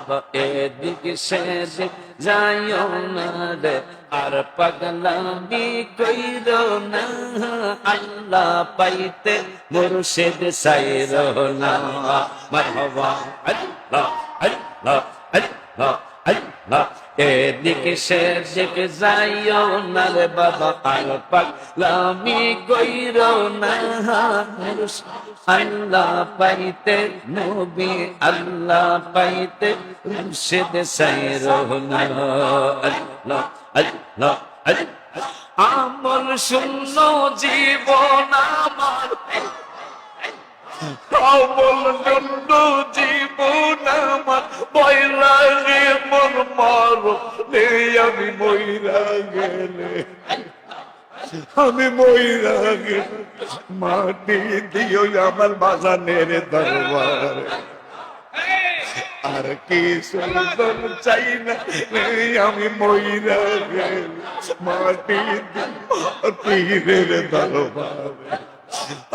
মাটি এদিকে সেদিক যাইও না রে, আর পাগলামি কইরো না, আল্লাহ পাইতে মুর্শিদ সাইরো না। মারহাবা আল্লাহ আল্লাহ আল্লাহ আল্লাহ। এদিকে সেদিক যাইও না রে বাবা, আর পাগলামি কইরো না, আল্লাহ পাইতে নবী, আল্লাহ পাইতে মুর্শিদ সাইরো না। আল্লাহ আল্লাহ আল্লাহ। আমল শূন্য জীবন আমার, আমল শূন্য জীবন আমার, ভয় লাগে মন মরণে আমি মইরা গেলে, আমি মইরা গেলে মাটি দিও আমার বাজানের দরবারে। আর কি সুন্দর চাই না আমি মইরা গেলে মাটি দিও পীরের দরবারে।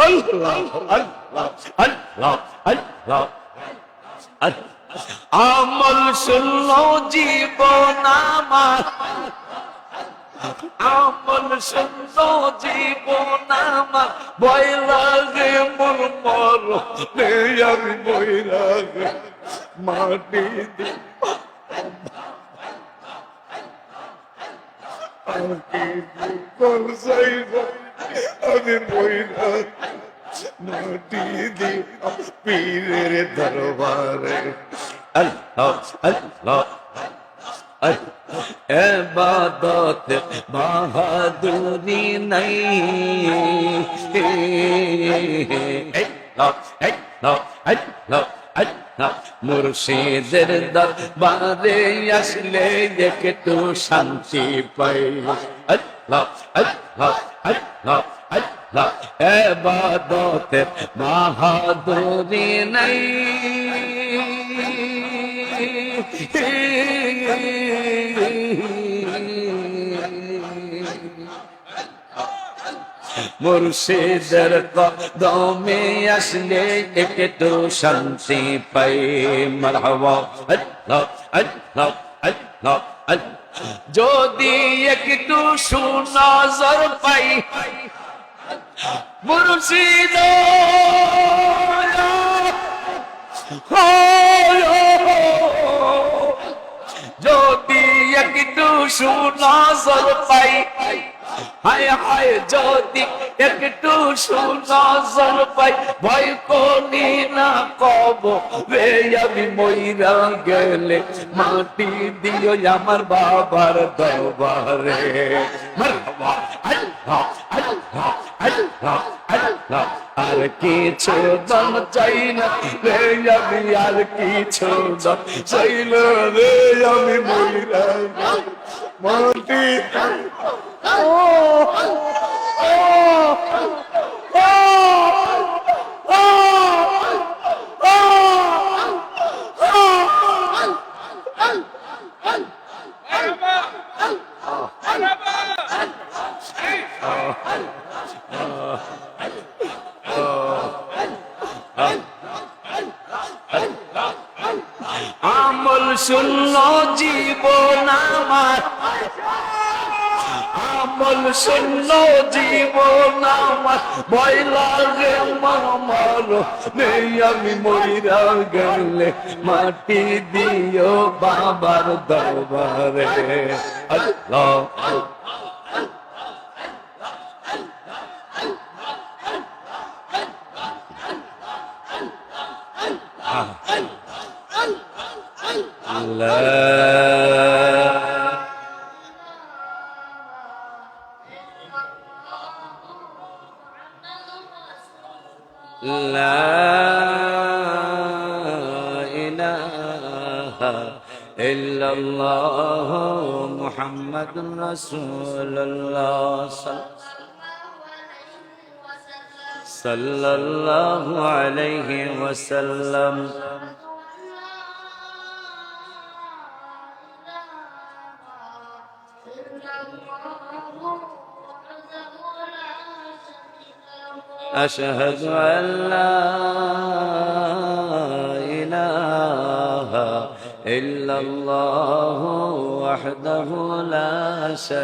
আল্লাহ আল্লাহ আল্লাহ আল্লাহ। আমল শূন্য জীবন আমার, আমল শূন্য জীবন আমার, ভয় লাগে মোর মরণে আমি মইরা গেলে মাটি আমি মইরা মাটি দি পীরের দরবারে। আল্লাহ আল্লাহ ইবাদত বাহাদুরি নাই, মুর্শিদের দরবারে আসলে একটু শান্তি পাই। আল্লাহ আল্লাহ আল্লাহ আল্লাহ। ইবাদত বাহাদুরি নাই, মুর্শিদের কদমে আসলে একটু শান্তি পাই। মারহাবা আল্লাহ আল্লাহ আল্লাহ আল্লাহ। যদি একটু সুনজর পাই মুর্শিদ, যদি একটু সুনজর পাই, হায় হায় যদি একটু সুনজর পাই, ভয় করি না কবরে আমি মইরা গেলে মাটি দিও আমার বাবার দরবারে। মারহাবা আল্লাহ আল্লাহ আল্লাহ আল্লাহ। আর কিছু দাম চাই না রে আমি, আর কিছু দাম চাই না রে আমি মইরা গেলে মাটি আমল শূন্য জীবন আমার, আমল শূন্য জীবন আমার, ভয় লাগে মন মরণে আমি মইরা গেলে মাটি দিও বাবার দরবারে। আল্লাহ লা ইলাহা ইল্লাল্লাহ মুহাম্মাদুর রাসূলুল্লাহ সাল্লাল্লাহু আলাইহি ওয়াসাল্লাম أشهد أن لا إله إلا الله وحده لا شريك